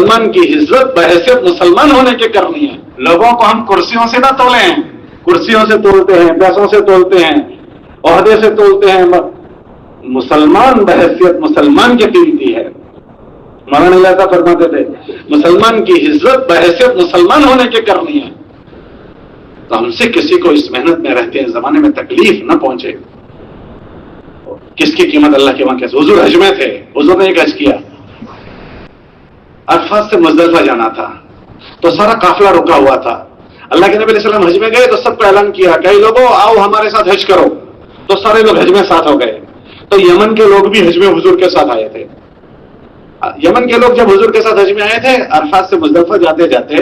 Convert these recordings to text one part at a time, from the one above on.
مسلمان کی عزت بحیثیت مسلمان ہونے کے کرنی ہے. لوگوں کو ہم کرسیوں سے نہ تولیں، کرسیوں سے تولتے ہیں، پیسوں سے تولتے ہیں، عہدے سے تولتے ہیں. مسلمان بحیثیت مسلمان کی قیمتی ہے. مولانا علیہ فرماتے تھے مسلمان کی عزت بحیثیت مسلمان ہونے کے کرنی ہے. تو ہم سے کسی کو اس محنت میں رہتے ہیں زمانے میں تکلیف نہ پہنچے. کس کی قیمت اللہ کے وہاں کیسے؟ حضور حج میں تھے، حضور نے ایک حج کیا. عرفات سے مزدلفہ جانا تھا تو سارا قافلہ رکا ہوا تھا. اللہ کے نبی علیہ السلام حج میں گئے تو سب کو اعلان کیا کئی لوگوں آؤ ہمارے ساتھ حج کرو. تو سارے لوگ حج میں ساتھ ہو گئے. تو یمن کے لوگ بھی حج میں حضور کے ساتھ آئے تھے. یمن کے لوگ جب حضور کے ساتھ حج میں آئے تھے، عرفات سے مزدلفہ جاتے جاتے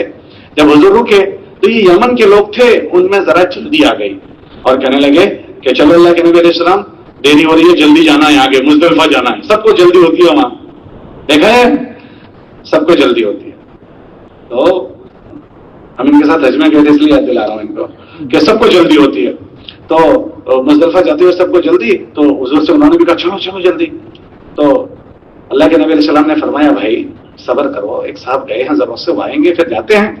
جب حضور رکے تو یہ یمن کے لوگ تھے، ان میں ذرا جلدی آ گئی اور کہنے لگے کہ چلو اللہ کے نبی علیہ السلام دیری ہو رہی ہے، جلدی جانا ہے، آگے مزدلفہ جانا ہے. سب کو جلدی ہوتی ہے وہاں، دیکھا ہے سب کو جلدی ہوتی ہے. تو ہم ان کے ساتھ حج میں گئے تھے اس لیے یاد دلا رہا ہوں ان کو کہ سب کو جلدی ہوتی ہے. تو مزدلفہ جاتے ہوئے سب کو جلدی، تو حضور سے انہوں نے بھی کہا چلو چلو جلدی. تو اللہ کے نبی علیہ السلام نے فرمایا بھائی صبر کرو، ایک صاحب گئے ہیں ضرورت سے وہ آئیں گے پھر جاتے ہیں.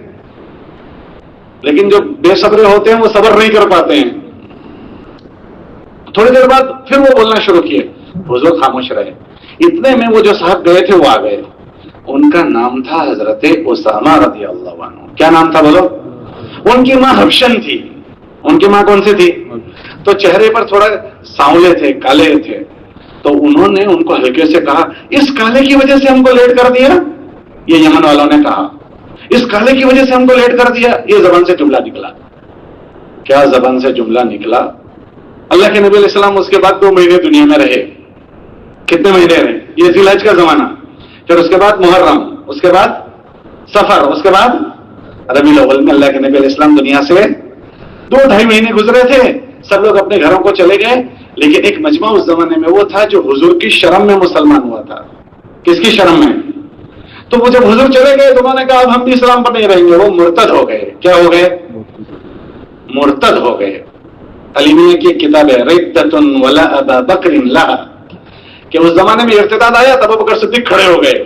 لیکن جو بے صبرے ہوتے ہیں وہ صبر نہیں کر پاتے ہیں. تھوڑی دیر بعد پھر وہ بولنا شروع کیے، حضور خاموش رہے. اتنے میں وہ جو صاحب گئے تھے وہ آ گئے. ان کا نام تھا حضرت اسامہ رضی اللہ عنہ. کیا نام تھا بولو؟ ان کی ماں حبشن تھی. ان کی ماں کون سی تھی؟ تو چہرے پر تھوڑا سانولے تھے، کالے تھے. تو انہوں نے ان کو ہلکے سے کہا اس کالے کی وجہ سے ہم کو لیٹ کر دیا. یہ یمن والوں نے کہا اس کالے کی وجہ سے ہم کو لیٹ کر دیا. یہ زبان سے جملہ نکلا. کیا زبان سے جملہ نکلا؟ اللہ کے نبی علیہ السلام اس کے بعد 2 مہینے دنیا میں رہے. کتنے مہینے رہے؟ یہ ذی الحج کا زمانہ، پھر اس کے بعد محرم، اس کے بعد سفر، اس کے بعد ربیع الاول میں اللہ کے نبی علیہ السلام دنیا سے 2-2.5 مہینے گزرے تھے. سب لوگ اپنے گھروں کو چلے گئے. لیکن ایک مجمع اس زمانے میں وہ تھا جو حضور کی شرم میں مسلمان ہوا تھا. کس کی شرم میں؟ تو وہ جب حضور چلے گئے تو انہوں نے کہا اب ہم بھی اسلام پر نہیں رہیں گے. وہ مرتد ہو گئے. کیا ہو گئے؟ مرتد ہو گئے. علی میاں کی ایک کتاب ہے ردۃ ولا ابا بکر لها، کہ اس زمانے میں ارتداد آیا تب ابو بکر صدیق کھڑے ہو گئے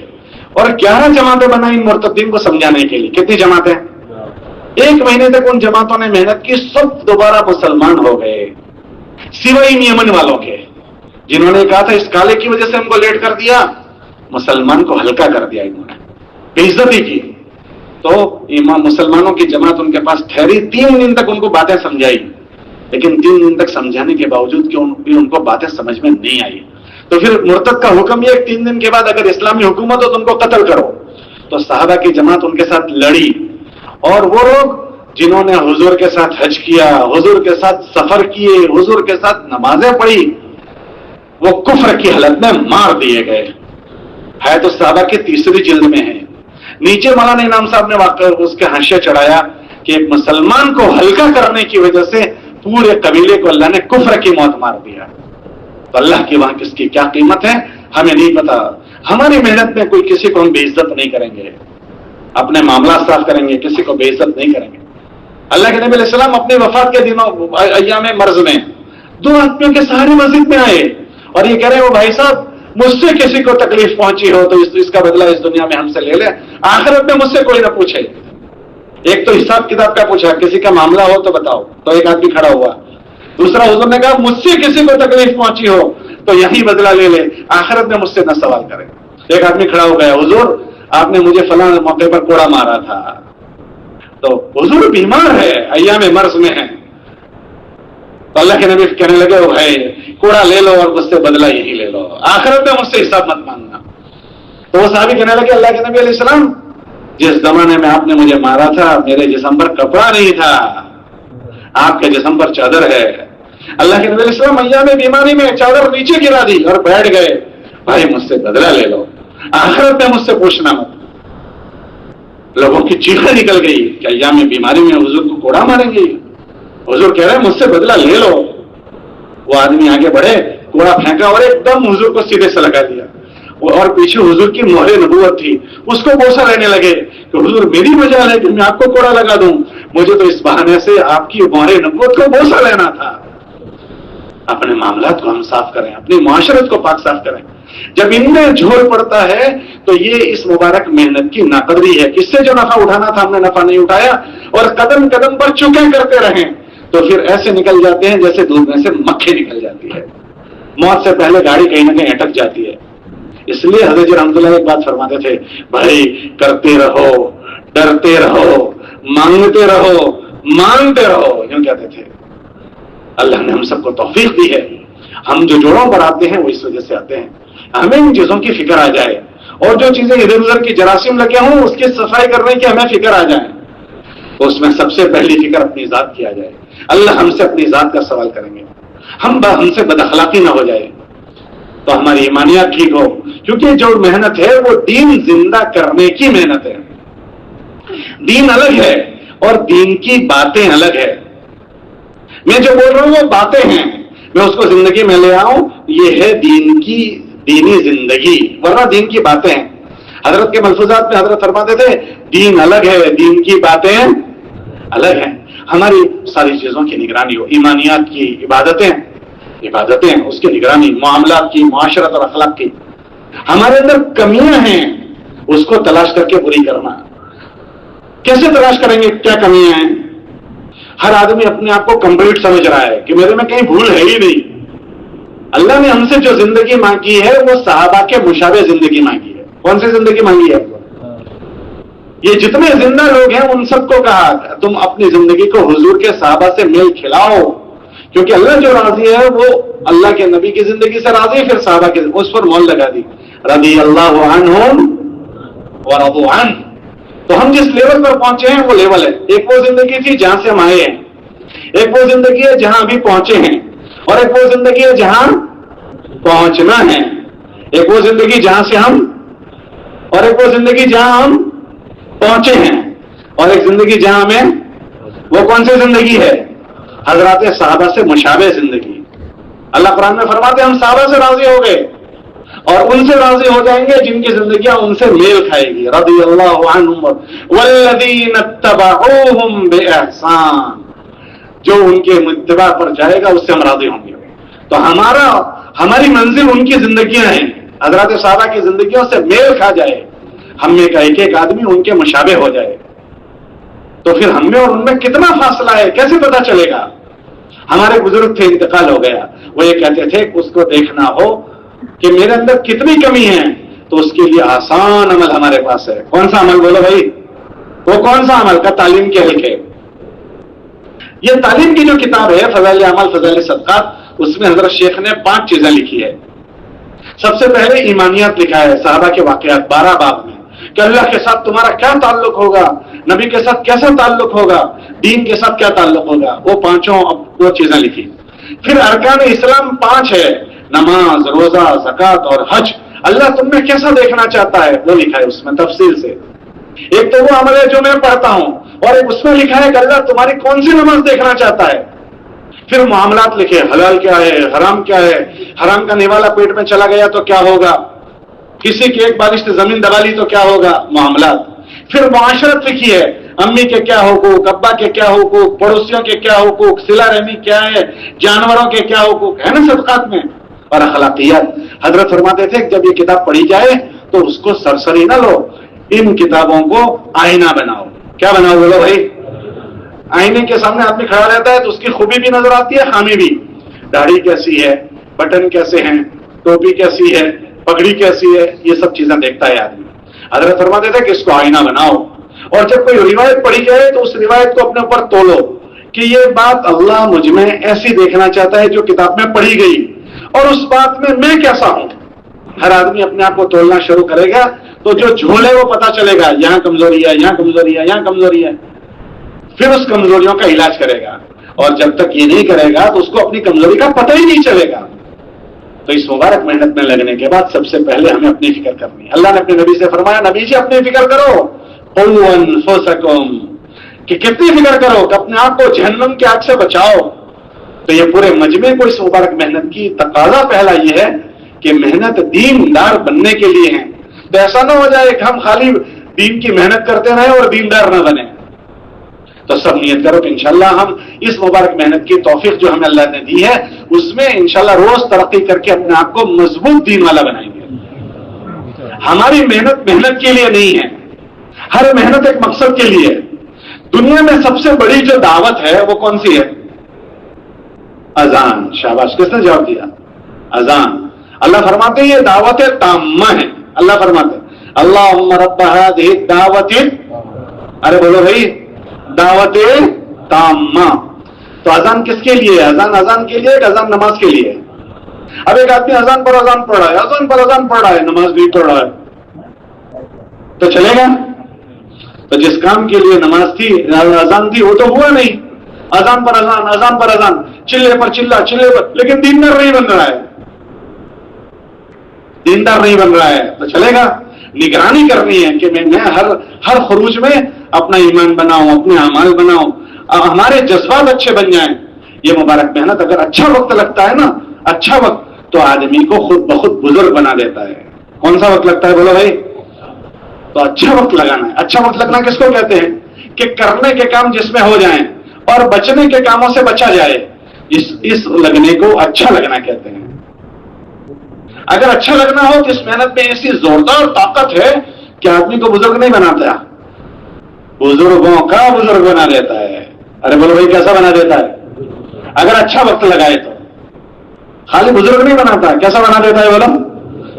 اور 11 جماعتیں بنائی ان مرتدین کو سمجھانے کے لیے. کتنی جماعتیں؟ 1 مہینے تک ان جماعتوں نے محنت کی، سب دوبارہ مسلمان ہو گئے سوائے ان یمن والوں کے جنہوں نے کہا تھا اس کالے کی وجہ سے ہم کو لیٹ کر دیا. مسلمان کو ہلکا کر دیا انہوں نے، بے عزتی کی. تو امام مسلمانوں کی جماعت ان کے پاس ٹھہری. 3 دن تک ان کو باتیں سمجھائی، لیکن 3 دن تک سمجھانے کے باوجود کہ ان کو باتیں سمجھ میں نہیں آئی. تو پھر مرتد کا حکم یہ 3 دن کے بعد اگر اسلامی حکومت ہو تو ان کو قتل کرو. تو صحابہ کی جماعت ان کے ساتھ لڑی. اور وہ لوگ جنہوں نے حضور کے ساتھ حج کیا، حضور کے ساتھ سفر کیے، حضور کے ساتھ نمازیں پڑھی، وہ کفر کی حالت میں مار دیے گئے. ہے تو صحابہ کی 3ری جلد میں ہے. نیچے مولانا انعام صاحب نے واقع اس کے حاشیہ چڑھایا کہ ایک مسلمان کو ہلکا کرنے کی وجہ سے پورے قبیلے کو اللہ نے کفر کی موت مار دیا. تو اللہ کی وہاں کس کی کیا قیمت ہے ہمیں نہیں پتا. ہماری محنت میں کوئی کسی کو ہم بے عزت نہیں کریں گے، اپنے معاملات صاف کریں گے، کسی کو بے عزت نہیں کریں گے. اللہ کے نبی علیہ السلام اپنے وفات کے دنوں ایام مرض میں 2 آدمیوں کے سہارے مسجد میں آئے اور یہ کہہ رہے ہو بھائی صاحب مجھ سے کسی کو تکلیف پہنچی ہو تو اس کا بدلہ اس دنیا میں ہم سے لے لے، آخرت میں مجھ سے کوئی نہ پوچھے. ایک تو حساب کتاب کا پوچھا، کسی کا معاملہ ہو تو بتاؤ. تو ایک آدمی کھڑا ہوا. دوسرا حضور نے کہا مجھ سے کسی کو تکلیف پہنچی ہو تو یہی بدلہ لے لے، آخرت میں مجھ سے نہ سوال کرے. ایک آدمی کھڑا ہو گیا، حضور آپ نے مجھے فلاں موقع پر کوڑا مارا تھا. تو حضور بیمار ہے، ایام مرض میں ہے. تو اللہ کے نبی کہنے لگے وہ ہے کوڑا لے لو اور مجھ سے بدلہ یہی لے لو، آخرت میں مجھ سے حساب مت مانگنا. تو وہ صحابی کہنے لگے اللہ کے نبی علیہ السلام جس زمانے میں آپ نے مجھے مارا تھا میرے جسم پر کپڑا نہیں تھا، آپ کے جسم پر چادر ہے. اللہ کے نبی علیہ السلام ایام بیماری میں چادر نیچے گرا دی اور بیٹھ گئے. بھائی مجھ سے بدلہ لے لو، آخرت میں مجھ سے پوچھنا مت. لوگوں کی چیخیں نکل گئی کہ ایام بیماری میں حضور کو کوڑا ماریں گے. حضور کہہ رہے ہیں مجھ سے بدلہ لے لو. وہ آدمی آگے بڑھے، کوڑا پھینکا اور ایک دم حضور کو سیدھے سے لگا دیا. اور پیچھے حضور کی مہر نبوت تھی، اس کو بوسہ لینے لگے کہ حضور میری مجال ہے کہ میں آپ کو کوڑا لگا دوں، مجھے تو اس بہانے سے آپ کی مہر نبوت کو بوسہ لینا تھا. اپنے معاملات کو ہم صاف کریں، اپنی معاشرت کو پاک صاف کریں. جب ان میں جھول پڑتا ہے تو یہ اس مبارک محنت کی ناقدری ہے. اس سے جو نفع اٹھانا تھا ہم نے نفع نہیں اٹھایا اور قدم قدم پر چکے کرتے رہیں تو پھر ایسے نکل جاتے ہیں جیسے دودھ میں سے مکھی نکل جاتی ہے. موت سے پہلے گاڑی کہیں نہ کہیں اٹک جاتی ہے. اس لیے حضرت جی رحمۃ اللہ ایک بات فرماتے تھے, بھائی کرتے رہو, ڈرتے رہو, مانگتے رہو, مانگتے رہو, یوں کہتے تھے. اللہ نے ہم سب کو توفیق دی ہے. ہم جو جوڑوں پر آتے ہیں وہ اس وجہ سے آتے ہیں ہمیں ان چیزوں کی فکر آ جائے, اور جو چیزیں ادھر ادھر کی جراثیم لگے ہوں اس کی صفائی کرنے کی ہمیں فکر آ جائے. تو اس میں سب سے پہلی فکر اپنی ذات کی آ جائے. اللہ ہم سے اپنی ذات کا سوال کریں گے, ہم سے بد اخلاقی نہ ہو جائے, تو ہماری ایمانیات ٹھیک ہو. کیونکہ جو محنت ہے وہ دین زندہ کرنے کی محنت ہے. دین الگ ہے اور دین کی باتیں الگ ہے. میں جو بول رہا ہوں وہ باتیں ہیں, میں اس کو زندگی میں لے آؤں, یہ ہے دین کی دینی زندگی, ورنہ دین کی باتیں ہیں. حضرت کے ملفوظات میں حضرت فرماتے تھے دین الگ ہے, دین کی باتیں الگ ہیں. ہماری ساری چیزوں کی نگرانی ہو, ایمانیات کی, عبادتیں اس کی نگرانی, معاملات کی, معاشرت اور اخلاق کی. ہمارے اندر کمیاں ہیں اس کو تلاش کر کے پوری کرنا. کیسے تلاش کریں گے کیا کمیاں ہیں؟ ہر آدمی اپنے آپ کو کمپلیٹ سمجھ رہا ہے کہ میرے میں کہیں بھول ہے ہی نہیں. اللہ نے ہم سے جو زندگی مانگی ہے وہ صحابہ کے مشابہ زندگی مانگی ہے. کون سی زندگی مانگی ہے؟ یہ جتنے زندہ لوگ ہیں ان سب کو کہا تم اپنی زندگی کو حضور کے صحابہ سے میل کھلاؤ, کیونکہ اللہ جو راضی ہے وہ اللہ کے نبی کی زندگی سے راضی ہے, پھر صحابہ کی اس پر مول لگا دی, رضی اللہ عنہم ورضوا عنہ. تو ہم جس لیول پر پہنچے ہیں وہ لیول ہے. ایک وہ زندگی تھی جہاں سے ہم آئے ہیں, ایک وہ زندگی ہے جہاں ابھی پہنچے ہیں, اور ایک وہ زندگی ہے جہاں پہنچنا ہے. ایک وہ زندگی جہاں سے ہم, اور ایک وہ زندگی جہاں ہم پہنچے ہیں, اور ایک زندگی جہاں ہمیں, وہ کون سی زندگی ہے؟ حضرات صحابہ سے مشابہ زندگی. اللہ قرآن میں فرماتے ہیں ہم صحابہ سے راضی ہو گئے اور ان سے راضی ہو جائیں گے جن کی زندگیاں ان سے میل کھائے گی. رضی اللہ عنہم والذین اتبعوہم بإحسان, جو ان کے اتباع پر جائے گا اس سے ہم راضی ہوں گے. تو ہماری منزل ان کی زندگیاں ہیں, حضرات صحابہ کی زندگیوں سے میل کھا جائے, ہم میں کا ایک ایک آدمی ان کے مشابہ ہو جائے, تو پھر ہم میں اور ان میں کتنا فاصلہ ہے کیسے پتا چلے گا؟ ہمارے بزرگ تھے, انتقال ہو گیا, وہ یہ کہتے تھے اس کو دیکھنا ہو کہ میرے اندر کتنی کمی ہے تو اس کے لیے آسان عمل ہمارے پاس ہے. کون سا عمل بولو بھائی؟ وہ کون سا عمل؟ کا تعلیم کے حلقے. یہ تعلیم کی جو کتاب ہے فضائل اعمال فضائل صدقات, اس میں حضرت شیخ نے 5 چیزیں لکھی ہے. سب سے پہلے ایمانیات لکھا ہے, صحابہ کے واقعات 12 باب میں, کہ اللہ کے ساتھ تمہارا کیا تعلق ہوگا, نبی کے ساتھ کیسا تعلق ہوگا, دین کے ساتھ کیا تعلق ہوگا, وہ 5 چیزیں لکھی. پھر ارکان اسلام 5 ہے, نماز, روزہ, زکات اور حج. اللہ تم میں کیسا دیکھنا چاہتا ہے وہ لکھا ہے اس میں تفصیل سے. ایک تو وہ عمل ہے جو میں پڑھتا ہوں, اور ایک اس میں لکھا ہے کہ اللہ تمہاری کون سی نماز دیکھنا چاہتا ہے. پھر معاملات لکھے, حلال کیا ہے, حرام کیا ہے, حرام کا نوالا پیٹ میں چلا گیا تو کیا ہوگا, کسی کی ایک بارش سے زمین دبا لی تو کیا ہوگا, معاملات. پھر معاشرت لکھی ہے, امی کے کیا حقوق, ابا کے کیا حقوق, پڑوسیوں کے کیا حقوق, صلہ رحمی کیا ہے, جانوروں کے کیا حقوق ہے نا صدقات میں, اور اخلاقیات. حضرت فرماتے تھے جب یہ کتاب پڑھی جائے تو اس کو سرسری نہ لو, ان کتابوں کو آئینہ بناؤ. کیا بناؤ بولو بھائی؟ آئینے کے سامنے آدمی کھڑا رہتا ہے تو اس کی خوبی بھی نظر آتی ہے, خامی بھی. داڑھی کیسی ہے, بٹن کیسے ہیں, ٹوپی کیسی ہے, پگڑی کیسی ہے, یہ سب چیزیں دیکھتا ہے آدمی. حضرت فرماتے تھے کہ اس کو آئینہ بناؤ, اور جب کوئی روایت پڑھی جائے تو اس روایت کو اپنے اوپر تولو کہ یہ بات اللہ مجھ میں ایسی دیکھنا چاہتا ہے جو کتاب میں پڑھی گئی, اور اس بات میں کیسا ہوں. ہر آدمی اپنے آپ کو تولنا شروع کرے گا تو جو جھول ہے وہ پتا چلے گا, یہاں کمزوری ہے, یہاں کمزوری ہے, یہاں کمزوری ہے. پھر اس کمزوریوں کا علاج کرے گا, اور جب تک یہ نہیں کرے گا تو اس کو اپنی کمزوری کا پتہ ہی نہیں چلے گا. تو اس مبارک محنت میں لگنے کے بعد سب سے پہلے ہمیں اپنی فکر کرنی ہے. اللہ نے اپنے نبی سے فرمایا, نبی جی اپنی فکر کرو, قوا انفسکم, کہ کتنی فکر کرو کہ اپنے آپ کو جہنم کی آگ سے بچاؤ. تو یہ پورے مجمع کو اس مبارک محنت کی تقاضا پہلا یہ ہے کہ محنت دیندار بننے کے لیے ہے. تو ایسا نہ ہو جائے کہ ہم خالی دین کی محنت کرتے رہیں اور دیندار نہ بنے. تو سب نیت کرو کہ انشاءاللہ ہم اس مبارک محنت کی توفیق جو ہمیں اللہ نے دی ہے اس میں انشاءاللہ روز ترقی کر کے اپنے آپ کو مضبوط دین والا بنائیں گے. ہماری محنت محنت کے لیے نہیں ہے، ہر محنت ایک مقصد کے لیے ہے۔ دنیا میں سب سے بڑی جو دعوت ہے وہ کون سی ہے؟ اذان۔ شاباش، کس نے جواب دیا؟ اذان۔ اللہ فرماتے ہیں یہ دعوت تامہ ہے۔ اللہ فرماتے ہیں اللہم رب ہذہ الدعوت، ارے بولو بھائی، دعوت تامہ۔ تو اذان کس کے لیے ہے؟ اذان کے لیے، اذان نماز کے لیے۔ اب ایک آدمی اذان پر اذان پڑھ رہا ہے، اذان پر اذان پڑھ رہا ہے، نماز بھی پڑھ رہا ہے، تو چلے گا؟ تو جس کام کے لیے نماز تھی، اذان تھی، وہ تو ہوا نہیں۔ اذان پر اذان، اذان پر اذان، چلے پر چلا، چلے پر، لیکن دیندار نہیں بن رہا ہے، دیندار نہیں بن رہا ہے، تو چلے گا؟ نگرانی کرنی ہے کہ میں ہر خروج میں اپنا ایمان بناؤں، اپنے اعمال بناؤں، ہمارے جذبات اچھے بن جائیں۔ یہ مبارک محنت اگر اچھا وقت لگتا ہے نا، اچھا وقت، تو آدمی کو خود بخود بزرگ بنا دیتا ہے۔ کون سا وقت لگتا ہے بولو بھائی؟ تو اچھا وقت لگانا ہے۔ اچھا وقت لگنا کس کو کہتے ہیں؟ کہ کرنے کے کام جس میں ہو جائیں اور بچنے کے کاموں سے بچا جائے، اس لگنے کو اچھا لگنا کہتے ہیں۔ اگر اچھا لگنا ہو تو اس محنت میں ایسی زوردار طاقت ہے کہ آدمی کو بزرگ نہیں بناتا، بزرگوں کا بزرگ بنا دیتا ہے۔ ارے بولو بھائی، کیسا بنا دیتا ہے؟ اگر اچھا وقت لگائے تو خالی بزرگ نہیں بناتا، کیسا بنا دیتا ہے بولو؟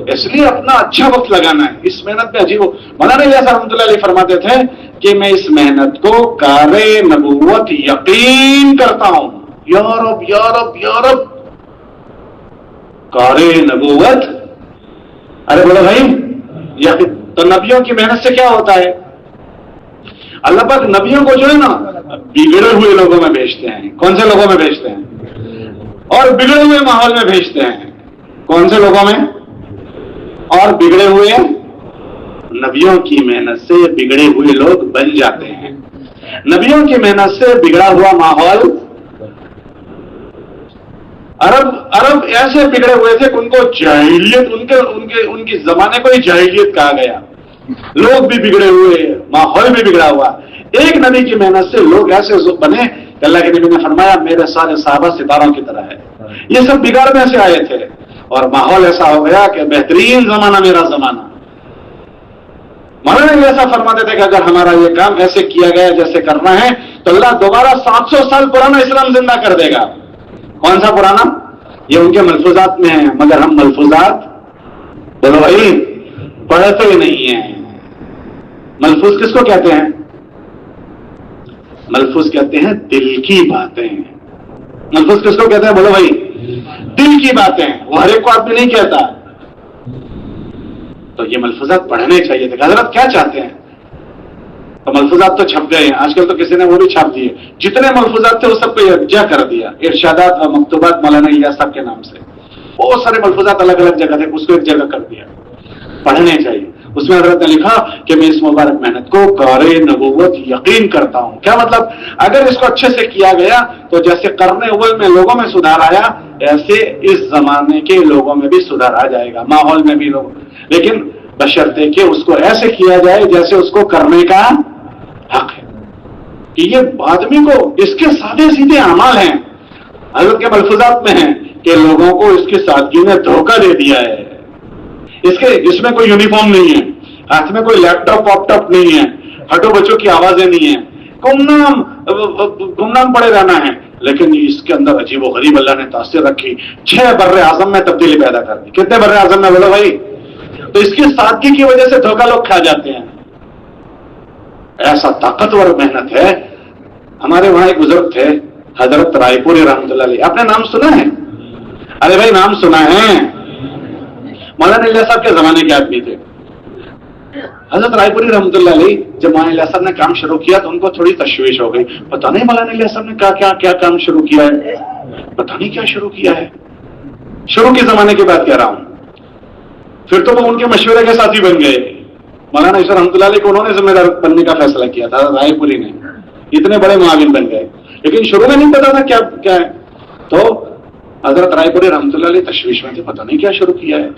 اس لیے اپنا اچھا وقت لگانا ہے۔ اس محنت میں عجیب مولانا الیاس رحمۃ اللہ علیہ فرماتے تھے کہ میں اس محنت کو کار نبوت یقین کرتا ہوں۔ یا رب یا رب یا رب، کار نبوت، ارے بولو بھائی یقین۔ تو نبیوں کی محنت سے کیا ہوتا ہے؟ اللہ پاک نبیوں کو جو ہے نا بگڑے ہوئے لوگوں میں بھیجتے ہیں۔ کون سے لوگوں میں بھیجتے ہیں؟ اور بگڑے ہوئے ماحول میں بھیجتے ہیں۔ کون سے لوگوں میں؟ اور بگڑے ہوئے نبیوں کی محنت سے بگڑے ہوئے لوگ بن جاتے ہیں۔ نبیوں کی محنت سے بگڑا ہوا ماحول، عرب ایسے بگڑے ہوئے تھے کہ ان کو جاہلیت، ان کے زمانے کو ہی جاہلیت کہا گیا۔ لوگ بھی بگڑے ہوئے، ماحول بھی بگڑا ہوا۔ ایک نبی کی محنت سے لوگ ایسے بنے کہ اللہ کے نبی نے فرمایا میرے سارے صحابہ ستاروں کی طرح ہے۔ یہ سب بگاڑنے سے آئے تھے اور ماحول ایسا ہو گیا کہ بہترین زمانہ میرا زمانہ۔ مولانا ایسا فرماتے تھے کہ اگر ہمارا یہ کام ایسے کیا گیا جیسے کرنا ہے تو اللہ دوبارہ 700 سال پرانا اسلام زندہ کر دے گا۔ کون سا پرانا؟ یہ ان کے ملفوظات میں ہے، مگر ہم ملفوظات بولو بھائی پڑھتے ہی نہیں ہیں۔ ملفوظ کس کو کہتے ہیں؟ ملفوظ کہتے ہیں دل کی باتیں۔ ملفوظ کس کو کہتے ہیں بولو بھائی؟ دل کی باتیں۔ وہ ہر ایک کو آدمی نہیں کہتا۔ تو یہ ملفوظات پڑھنے چاہیے تھے۔ حضرت کیا چاہتے ہیں؟ تو ملفوظات تو چھپ گئے ہیں، آج کل تو کسی نے وہ بھی چھاپ دیے۔ جتنے ملفوظات تھے وہ سب کو یکجا کر دیا، ارشادات و مکتوبات مولانا الیاس صاحب کے نام سے۔ بہت سارے ملفوظات الگ الگ جگہ تھے، اس کو ایک جگہ کر دیا۔ پڑھنے چاہیے۔ اس میں حضرت نے لکھا کہ میں اس مبارک محنت کو کار نبوت یقین کرتا ہوں۔ کیا مطلب؟ اگر اس کو اچھے سے کیا گیا تو جیسے کرنے اول میں لوگوں میں سدھار آیا، ایسے اس زمانے کے لوگوں میں بھی سدھار آ جائے گا، ماحول میں بھی لوگ، لیکن بشرطے کہ اس کو ایسے کیا جائے جیسے اس کو کرنے کا حق ہے۔ کہ یہ آدمی کو اس کے سادے سیدھے اعمال ہیں، حضرت کے ملفوظات میں ہیں کہ لوگوں کو اس کی سادگی نے دھوکہ دے دیا ہے۔ اس میں کوئی یونیفارم نہیں ہے، ہاتھ میں کوئی لیپ ٹاپ واپ ٹاپ نہیں ہے، ہٹو بچوں کی آوازیں نہیں ہیں، گمنام پڑے رہنا ہے، لیکن اس کے اندر عجیب و غریب اللہ نے تاثیر رکھی۔ 6 بر اعظم میں تبدیلی پیدا کر دی۔ کتنے بر اعظم میں بولو بھائی؟ تو اس کی سادگی کی وجہ سے دھوکہ لوگ کھا جاتے ہیں۔ ایسا طاقتور محنت ہے۔ ہمارے وہاں ایک بزرگ تھے حضرت رائے پوری رحمۃ اللہ علیہ، آپ نے نام سنا ہے؟ ارے بھائی نام سنا ہے؟ مولانا الیاس صاحب کے زمانے کے آدمی تھے حضرت رائے پوری رحمۃ اللہ علیہ۔ جب مولانا الیاس صاحب نے کام شروع کیا تو ان کو تھوڑی تشویش ہو گئی، پتہ نہیں مولانا الیاس صاحب نے کیا کام شروع کیا ہے، پتہ نہیں کیا شروع کیا ہے۔ شروع کے زمانے کی بات کہہ رہا ہوں۔ پھر تو وہ ان کے مشورے کے ساتھی بن گئے۔ مولانا عیسیٰ رحمۃ اللہ علیہ کو انہوں نے ذمہ دار بننے کا فیصلہ کیا تھا، رائے پوری نے، اتنے بڑے معاون بن گئے، لیکن شروع میں نہیں پتا تھا کیا ہے۔ تو حضرت رائے پوری رحمۃ اللہ علیہ تشویش میں تھے، پتہ نہیں کیا شروع کیا ہے۔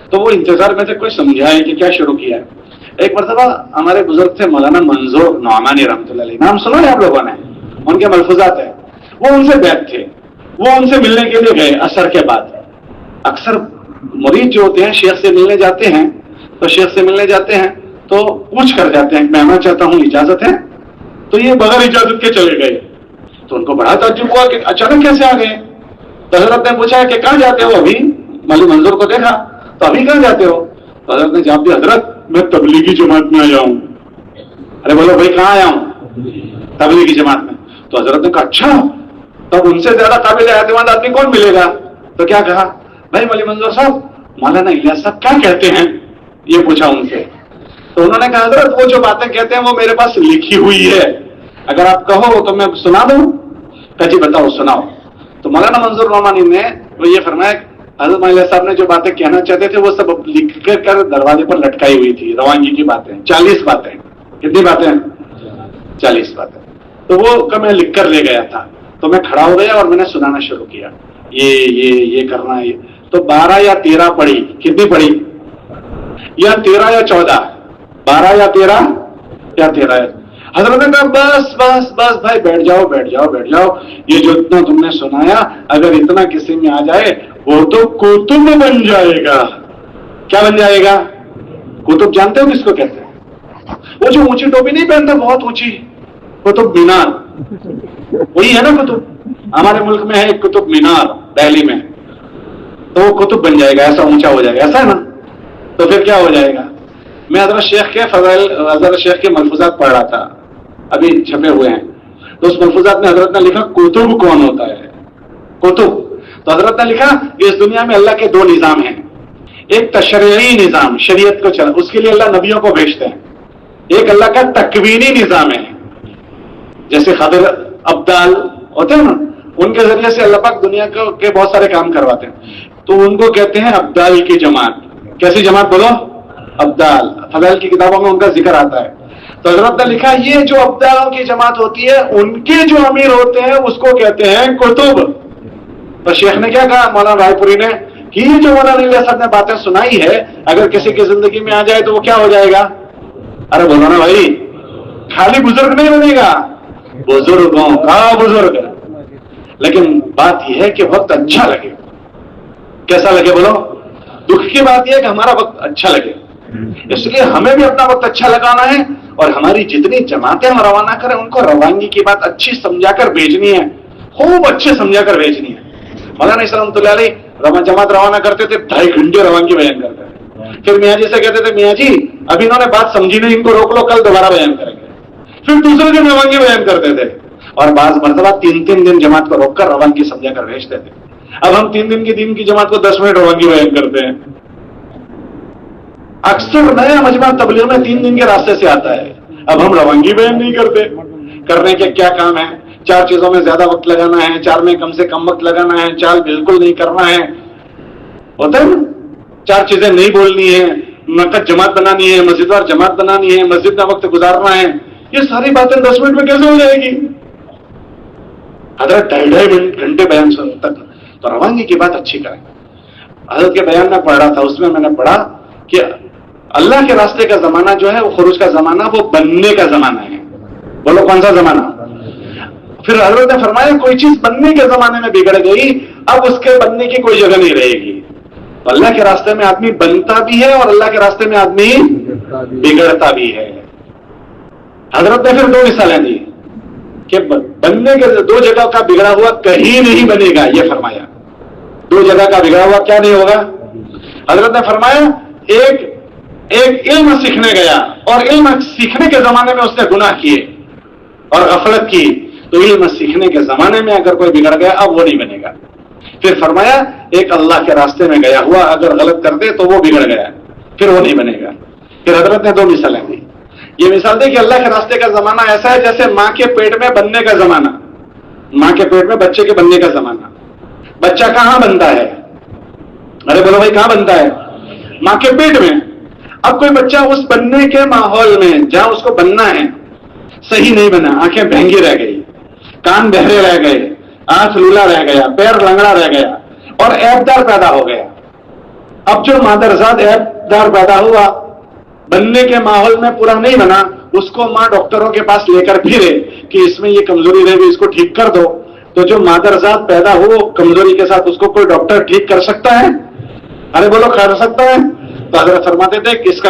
تو وہ انتظار میں تھے کوئی سمجھائے کہ کیا شروع کیا ہے۔ ایک مرتبہ ہمارے بزرگ تھے مولانا منظور نعمانی رحمۃ اللہ علیہ، نام سنا ہے آپ لوگوں نے؟ ان کے ملفوظات ہیں، وہ ان سے بیٹھ تھے، وہ ان سے ملنے کے لیے گئے عصر کے بعد۔ اکثر مرید جو ہوتے ہیں شیخ سے ملنے جاتے ہیں تو تو شیخ سے ملنے جاتے ہیں تو پوچھ کر جاتے ہیں میں آنا چاہتا ہوں، اجازت ہے؟ تو یہ بغیر اجازت کے چلے گئے. تو ان کو بڑا تعجب ہوا کہ اچانک کیسے آ گئے. تو حضرت نے پوچھا کہ کہاں جاتے ہو؟ ابھی مولوی منظور کو دیکھا تو ابھی کہاں جاتے ہو؟ تو حضرت نے جواب دیا حضرت میں تبلیغی جماعت میں آیا ہوں. ارے بولو بھائی کہاں آیا ہوں؟ تبلیغی جماعت میں. تو حضرت نے کہا اچھا تب ان سے زیادہ قابل اعتماد آدمی کون ملے گا؟ تو کیا کہا بھائی مولوی منظور صاحب مولانا الیاس صاحب کیا کہتے ہیں، یہ پوچھا ان سے. تو انہوں نے کہا حضرت وہ جو باتیں کہتے ہیں وہ میرے پاس لکھی ہوئی ہے، اگر آپ کہو تو میں سنا دوں. کہ جی بتاؤ سناؤ. تو مولانا منظور نعمانی نے وہ یہ فرمایا حضرت مولانا صاحب نے جو باتیں کہنا چاہتے تھے وہ سب لکھ کر دروازے پر لٹکائی ہوئی تھی، روانگی کی باتیں 40 باتیں. کتنی باتیں؟ 40 باتیں. تو وہ میں لکھ کر لے گیا تھا. تو میں کھڑا ہو گیا اور میں نے سنانا شروع کیا یہ کرنا ہے. تو 12 یا 13 پڑھی. کتنی پڑھی؟ یا 13 یا 14؟ 12 یا 13 یا 13. حضرت نے کہا بس بس بس بھائی بیٹھ جاؤ بیٹھ جاؤ بیٹھ جاؤ. یہ جو اتنا تم نے سنایا اگر اتنا کسی میں آ جائے وہ تو کتب بن جائے گا. کیا بن جائے گا؟ کتب. جانتے ہو کس کو کہتے ہیں؟ وہ جو اونچی ٹوپی نہیں پہنتا بہت اونچی، قطب مینار، وہی ہے نا کتب. ہمارے ملک میں ہے ایک قطب مینار دہلی میں، تو وہ کتب بن جائے گا، ایسا اونچا ہو جائے گا. ایسا ہے نا؟ تو پھر کیا ہو جائے گا؟ میں حضرت شیخ کے فضائل حضرت شیخ کے ملفوظات پڑھ رہا تھا، ابھی چھپے ہوئے ہیں. تو اس ملفوظات میں حضرت نے لکھا کتب کون ہوتا ہے؟ کتب. تو حضرت نے لکھا اس دنیا میں اللہ کے 2 نظام ہیں. ایک تشریعی نظام، شریعت کو چلا، اس کے لیے اللہ نبیوں کو بھیجتے ہیں. ایک اللہ کا تکوینی نظام ہے، جیسے خضر ابدال ہوتے ہیں نا، ان کے ذریعے سے اللہ پاک دنیا کے بہت سارے کام کرواتے ہیں. تو ان کو کہتے ہیں ابدال کی جماعت. کیسی جماعت بولو؟ ابدال. فضائل کی کتابوں میں ان کا ذکر آتا ہے. تو حضرت نے لکھا یہ جو ابدالوں کی جماعت ہوتی ہے ان کے جو امیر ہوتے ہیں اس کو کہتے ہیں کتب. تو شیخ نے کیا کہا مولانا رائے پوری نے کہ یہ جو مولانا الیاس صاحب نے باتیں سنائی ہے اگر کسی کی زندگی میں آ جائے تو وہ کیا ہو جائے گا؟ ارے بولو نا بھائی، خالی بزرگ نہیں بنے گا، بزرگوں کا بزرگ. لیکن بات یہ ہے کہ وقت اچھا لگے. کیسا لگے بولو؟ دکھ کی بات یہ ہے کہ ہمارا وقت اچھا لگے. اس لیے ہمیں بھی اپنا وقت اچھا لگانا ہے اور ہماری جتنی جماعتیں ہم روانہ کریں ان کو روانگی کی بات اچھی سمجھا کر بھیجنی ہے، خوب اچھے سمجھا کر بھیجنی ہے. مولانا رحمۃ اللہ علیہ جماعت روانہ کرتے تھے 2.5 گھنٹے روانگی بیان کرتے تھے. پھر میاں جی سے کہتے تھے میاں جی ابھی انہوں نے بات سمجھی نہیں، ان کو روک لو، کل دوبارہ بیان کریں گے. پھر دوسرے دن روانگی بیان کرتے تھے اور بعض مرتبہ 3 دن جماعت کو روک کر روانگی سمجھا کر بھیجتے تھے. اب ہم 3 دن کی دین کی جماعت کو 10 منٹ روانگی بیان کرتے ہیں. اکثر نیا مجمع تبلیغ میں 3 دن کے راستے سے آتا ہے. اب ہم روانگی بیان نہیں کرتے. کرنے کے کیا کام ہے؟ 4 چیزوں میں زیادہ وقت لگانا ہے، 4 میں کم سے کم وقت لگانا ہے، 4 بالکل نہیں کرنا ہے. ہوتا ہے نا؟ 4 چیزیں نہیں بولنی ہے، نقد جماعت بنانی ہے، مسجد وار جماعت بنانی ہے، مسجد میں وقت گزارنا ہے. یہ ساری باتیں 10 منٹ میں کیسے ہو جائے گی؟ حضرت 2.5 گھنٹے بیان تک. تو روانگی کی بات اچھی کریں. حضرت کے بیان میں پڑھ رہا تھا، اس میں نے پڑھا کہ اللہ کے راستے کا زمانہ جو ہے وہ خروج کا زمانہ، وہ بننے کا زمانہ ہے. بولو کون سا زمانہ؟ پھر حضرت نے فرمایا کوئی چیز بننے کے زمانے میں بگڑ گئی اب اس کے بننے کی کوئی جگہ نہیں رہے گی. تو اللہ کے راستے میں آدمی بنتا بھی ہے اور اللہ کے راستے میں آدمی بگڑتا بھی ہے. حضرت نے پھر 2 مثالیں دی کہ بننے کے 2 جگہ کا بگڑا ہوا کہیں نہیں بنے گا. یہ فرمایا 2 جگہ کا بگڑا ہوا کیا نہیں ہوگا. حضرت نے فرمایا ایک علم سیکھنے گیا اور علم سیکھنے کے زمانے میں اس نے گناہ کیے اور غفلت کی، تو علم سیکھنے کے زمانے میں اگر کوئی بگڑ گیا اب وہ نہیں بنے گا. پھر فرمایا ایک اللہ کے راستے میں گیا ہوا اگر غلط کر دے تو وہ بگڑ گیا، پھر وہ نہیں بنے گا. پھر حضرت نے 2 مثالیں دی. یہ مثال دی کہ اللہ کے راستے کا زمانہ ایسا ہے جیسے ماں کے پیٹ میں بننے کا زمانہ. ماں کے پیٹ میں بچے کے بننے کا زمانہ. بچہ کہاں بنتا ہے؟ ارے بولو بھائی کہاں بنتا ہے؟ ماں کے پیٹ میں. اب کوئی بچہ اس بننے کے ماحول میں جہاں اس کو بننا ہے صحیح نہیں بنا، آنکھیں بہنگی رہ گئی، کان بہرے رہ گئے، آنکھ لولا رہ گیا، پیر لنگڑا رہ گیا اور عیب دار پیدا ہو گیا. اب جو مادرزاد عیب دار پیدا ہوا، بننے کے ماحول میں پورا نہیں بنا، اس کو ماں ڈاکٹروں کے پاس لے کر پھرے کہ اس میں یہ کمزوری رہ گئی، اس کو ٹھیک کر دو. تو جو مادرزاد پیدا ہو کمزوری کے ساتھ، اس کو کوئی ڈاکٹر ٹھیک کر سکتا ہے؟ ارے بولو کر سکتا ہے؟ تو حضرت فرماتے تھے کہ اس کا